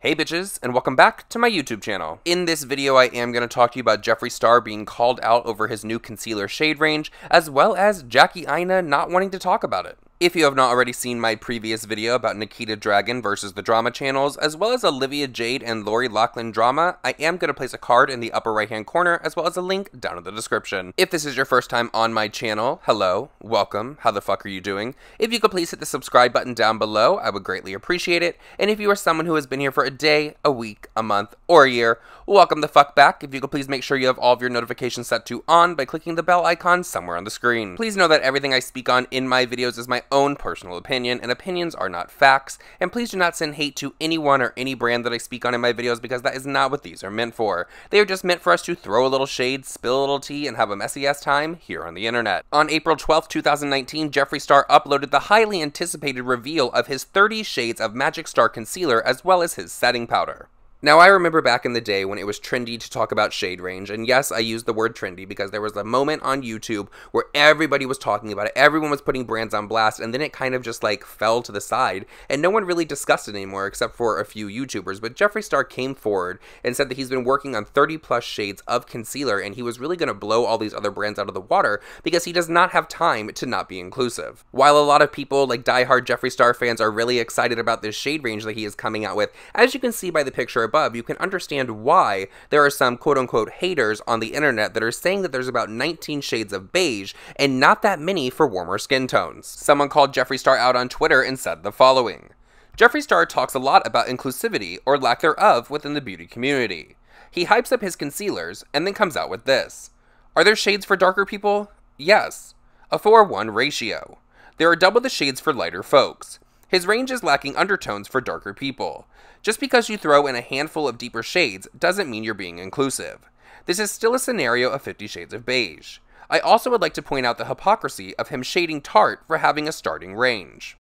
Hey bitches, and welcome back to my YouTube channel. In this video, I am going to talk to you about Jeffree Star being called out over his new concealer shade range, as well as Aina not wanting to talk about it. If you have not already seen my previous video about Nikita Dragun versus the drama channels, as well as Olivia Jade and Lori Loughlin drama, I am going to place a card in the upper right hand corner, as well as a link down in the description. If this is your first time on my channel, hello, welcome, how the fuck are you doing? If you could please hit the subscribe button down below, I would greatly appreciate it. And if you are someone who has been here for a day, a week, a month, or a year, welcome the fuck back. If you could please make sure you have all of your notifications set to on by clicking the bell icon somewhere on the screen. Please know that everything I speak on in my videos is my own personal opinion, and opinions are not facts, and please do not send hate to anyone or any brand that I speak on in my videos, because that is not what these are meant for. They are just meant for us to throw a little shade, spill a little tea, and have a messy ass time here on the internet. On April 12th, 2019, Jeffree Star uploaded the highly anticipated reveal of his 30 shades of Magic Star concealer, as well as his setting powder. Now, I remember back in the day when it was trendy to talk about shade range, and yes, I use the word trendy because there was a moment on YouTube where everybody was talking about it, everyone was putting brands on blast, and then it kind of just like fell to the side, and no one really discussed it anymore except for a few YouTubers. But Jeffree Star came forward and said that he's been working on 30 plus shades of concealer, and he was really going to blow all these other brands out of the water because he does not have time to not be inclusive. While a lot of people, like diehard Jeffree Star fans, are really excited about this shade range that he is coming out with, as you can see by the picture above, you can understand why there are some quote-unquote haters on the internet that are saying that there's about 19 shades of beige and not that many for warmer skin tones. Someone called Jeffree Star out on Twitter and said the following: Jeffree Star talks a lot about inclusivity, or lack thereof, within the beauty community. He hypes up his concealers and then comes out with this. Are there shades for darker people? Yes. A 4:1 ratio. There are double the shades for lighter folks. His range is lacking undertones for darker people. Just because you throw in a handful of deeper shades doesn't mean you're being inclusive. This is still a scenario of 50 Shades of Beige. I also would like to point out the hypocrisy of him shading Tarte for having a starting range.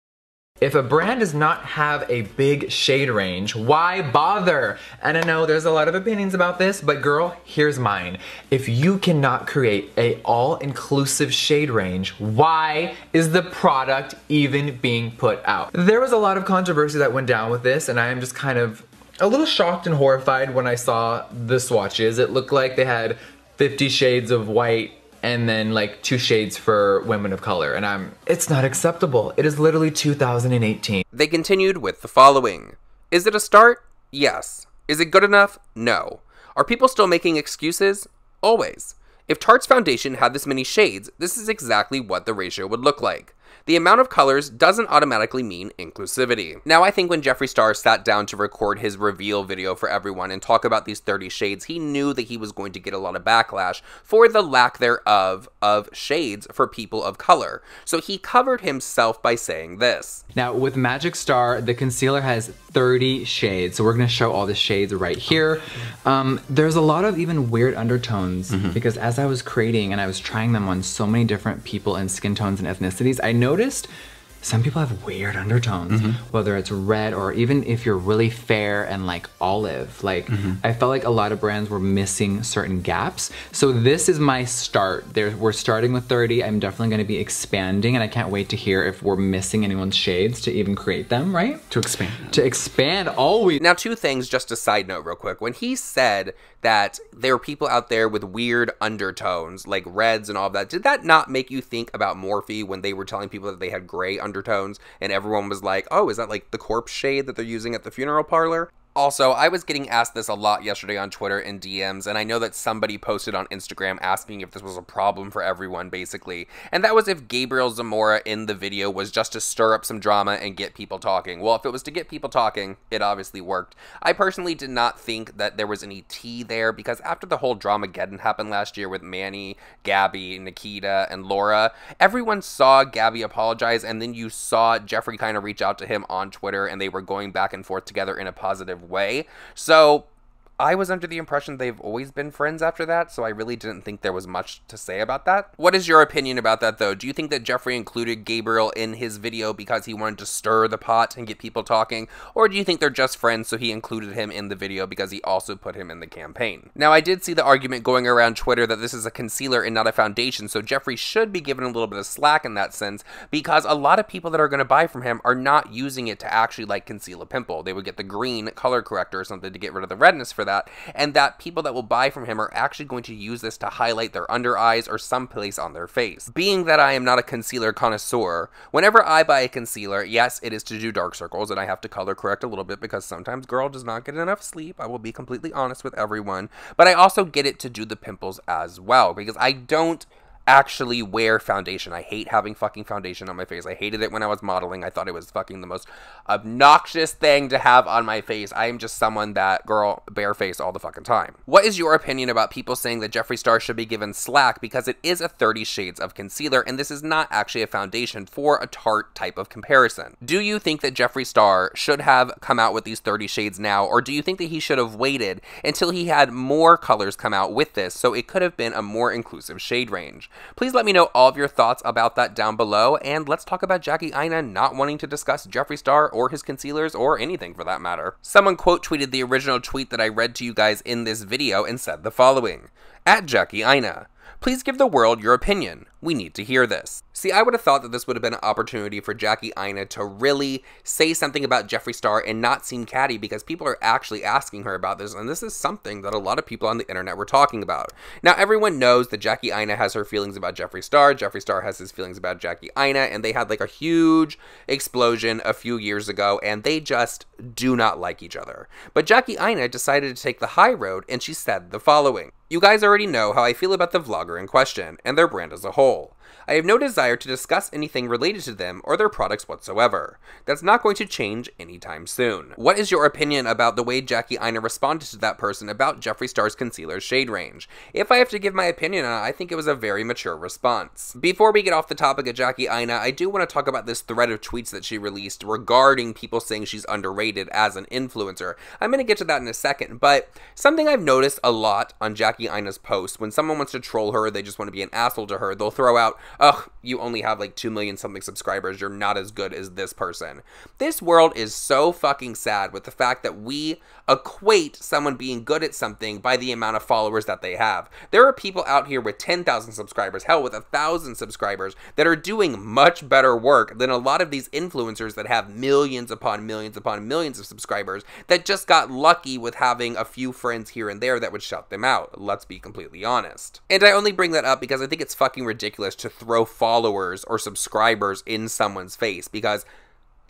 If a brand does not have a big shade range, why bother? And I know there's a lot of opinions about this, but girl, here's mine. If you cannot create a all-inclusive shade range, why is the product even being put out? There was a lot of controversy that went down with this, and I am just kind of a little shocked and horrified when I saw the swatches. It looked like they had 50 shades of white and then like 2 shades for women of color, and it's not acceptable. It is literally 2018. They continued with the following. Is it a start? Yes. Is it good enough? No. Are people still making excuses? Always. If Tarte's foundation had this many shades, this is exactly what the ratio would look like. The amount of colors doesn't automatically mean inclusivity. Now, I think when Jeffree Star sat down to record his reveal video for everyone and talk about these 30 shades, he knew that he was going to get a lot of backlash for the lack thereof of shades for people of color. So he covered himself by saying this. Now, with Magic Star, the concealer has 30 shades. So we're gonna show all the shades right here. There's a lot of even weird undertones because as I was creating and I was trying them on so many different people and skin tones and ethnicities, I noticed some people have weird undertones, whether it's red or even if you're really fair and like olive. Like I felt like a lot of brands were missing certain gaps. So this is my start. We're starting with 30. I'm definitely going to be expanding, and I can't wait to hear if we're missing anyone's shades to even create them, right? To expand. To expand always. Now, 2 things, just a side note real quick. When he said that there are people out there with weird undertones, like reds and all of that, did that not make you think about Morphe when they were telling people that they had gray undertones and everyone was like, oh, is that like the corpse shade that they're using at the funeral parlor? Also, I was getting asked this a lot yesterday on Twitter and DMs, and I know that somebody posted on Instagram asking if this was a problem for everyone, basically. And that was if Gabriel Zamora in the video was just to stir up some drama and get people talking. Well, if it was to get people talking, it obviously worked. I personally did not think that there was any tea there, because after the whole Dramageddon happened last year with Manny, Gabby, Nikita, and Laura, everyone saw Gabby apologize, and then you saw Jeffree kind of reach out to him on Twitter, and they were going back and forth together in a positive way. So I was under the impression they've always been friends after that, so I really didn't think there was much to say about that. What is your opinion about that, though? Do you think that Jeffree included Gabriel in his video because he wanted to stir the pot and get people talking, or do you think they're just friends so he included him in the video because he also put him in the campaign? Now, I did see the argument going around Twitter that this is a concealer and not a foundation, so Jeffree should be given a little bit of slack in that sense, because a lot of people that are going to buy from him are not using it to actually, like, conceal a pimple. They would get the green color corrector or something to get rid of the redness for that, and that people that will buy from him are actually going to use this to highlight their under eyes or someplace on their face. Being that I am not a concealer connoisseur, whenever I buy a concealer, yes, it is to do dark circles, and I have to color correct a little bit because sometimes girl does not get enough sleep. I will be completely honest with everyone, but I also get it to do the pimples as well, because I don't actually wear foundation. I hate having fucking foundation on my face. I hated it when I was modeling. I thought it was fucking the most obnoxious thing to have on my face. I am just someone that, girl, bare face all the fucking time. What is your opinion about people saying that Jeffree Star should be given slack because it is a 30 shades of concealer and this is not actually a foundation for a Tarte type of comparison? Do you think that Jeffree Star should have come out with these 30 shades now, or do you think that he should have waited until he had more colors come out with this so it could have been a more inclusive shade range? Please let me know all of your thoughts about that down below, and let's talk about Jackie Aina not wanting to discuss Jeffree Star or his concealers or anything for that matter. Someone quote tweeted the original tweet that I read to you guys in this video and said the following: "At Jackie Aina, please give the world your opinion. We need to hear this." See, I would have thought that this would have been an opportunity for Jackie Aina to really say something about Jeffree Star and not seem catty, because people are actually asking her about this, and this is something that a lot of people on the internet were talking about. Now, everyone knows that Jackie Aina has her feelings about Jeffree Star has his feelings about Jackie Aina, and they had like a huge explosion a few years ago, and they just do not like each other. But Jackie Aina decided to take the high road, and she said the following: "You guys already know how I feel about the vlogger in question, and their brand as a whole. I have no desire to discuss anything related to them or their products whatsoever. That's not going to change anytime soon." What is your opinion about the way Jackie Aina responded to that person about Jeffree Star's concealer shade range? If I have to give my opinion on it, I think it was a very mature response. Before we get off the topic of Jackie Aina, I do want to talk about this thread of tweets that she released regarding people saying she's underrated as an influencer. I'm going to get to that in a second, but something I've noticed a lot on Jackie Aina's posts, when someone wants to troll her or they just want to be an asshole to her, they'll throw out, "Ugh, you only have like 2 million something subscribers, you're not as good as this person." This world is so fucking sad with the fact that we equate someone being good at something by the amount of followers that they have. There are people out here with 10,000 subscribers, hell, with 1,000 subscribers, that are doing much better work than a lot of these influencers that have millions upon millions upon millions of subscribers that just got lucky with having a few friends here and there that would shut them out. Let's be completely honest. And I only bring that up because I think it's fucking ridiculous to throw followers or subscribers in someone's face, because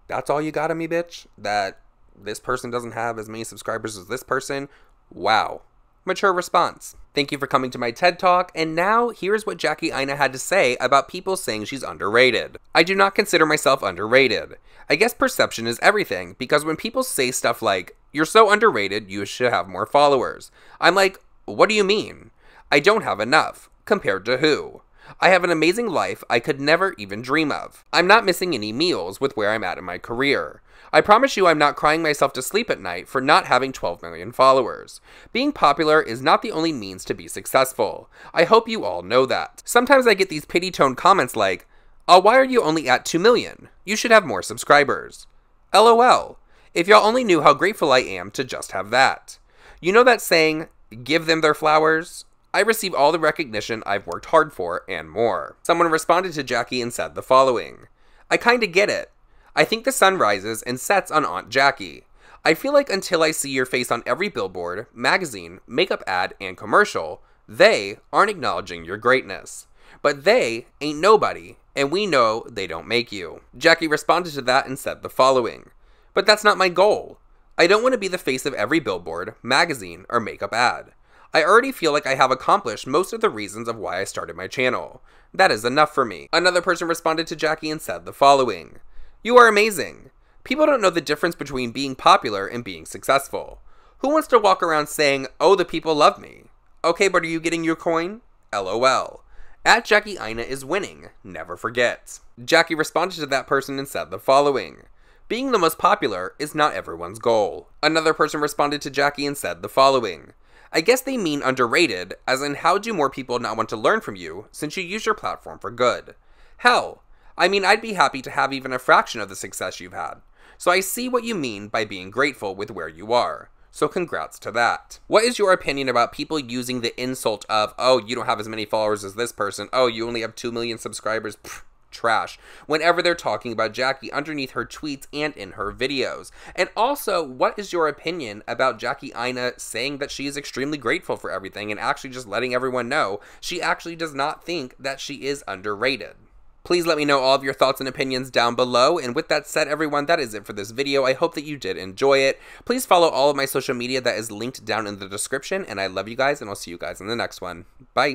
that's all you got of me, bitch? That this person doesn't have as many subscribers as this person? Wow. Mature response. Thank you for coming to my TED Talk, and now here's what Jackie Aina had to say about people saying she's underrated. "I do not consider myself underrated. I guess perception is everything, because when people say stuff like, 'You're so underrated, you should have more followers,' I'm like, what do you mean? I don't have enough. Compared to who? I have an amazing life I could never even dream of. I'm not missing any meals with where I'm at in my career. I promise you I'm not crying myself to sleep at night for not having 12 million followers. Being popular is not the only means to be successful. I hope you all know that. Sometimes I get these pity-toned comments like, 'Oh, why are you only at 2 million? You should have more subscribers.' LOL. If y'all only knew how grateful I am to just have that. You know that saying, 'Give them their flowers'? I receive all the recognition I've worked hard for and more." Someone responded to Jackie and said the following: "I kinda get it. I think the sun rises and sets on Aunt Jackie. I feel like until I see your face on every billboard, magazine, makeup ad, and commercial, they aren't acknowledging your greatness. But they ain't nobody, and we know they don't make you." Jackie responded to that and said the following: "But that's not my goal. I don't want to be the face of every billboard, magazine, or makeup ad. I already feel like I have accomplished most of the reasons of why I started my channel. That is enough for me." Another person responded to Jackie and said the following: "You are amazing. People don't know the difference between being popular and being successful. Who wants to walk around saying, 'Oh, the people love me'? Okay, but are you getting your coin? LOL. At Jackie Aina is winning. Never forget." Jackie responded to that person and said the following: Being the most popular is not everyone's goal. Another person responded to Jackie and said the following: I guess they mean underrated, as in how do more people not want to learn from you since you use your platform for good? Hell, I mean, I'd be happy to have even a fraction of the success you've had. So I see what you mean by being grateful with where you are. So congrats to that. What is your opinion about people using the insult of, oh, you don't have as many followers as this person, oh, you only have 2 million subscribers, pfft, trash, whenever they're talking about Jackie underneath her tweets and in her videos? And also, what is your opinion about Jackie Aina saying that she is extremely grateful for everything and actually just letting everyone know she actually does not think that she is underrated? Please let me know all of your thoughts and opinions down below, and with that said, everyone, that is it for this video. I hope that you did enjoy it. Please follow all of my social media that is linked down in the description, and I love you guys, and I'll see you guys in the next one. Bye!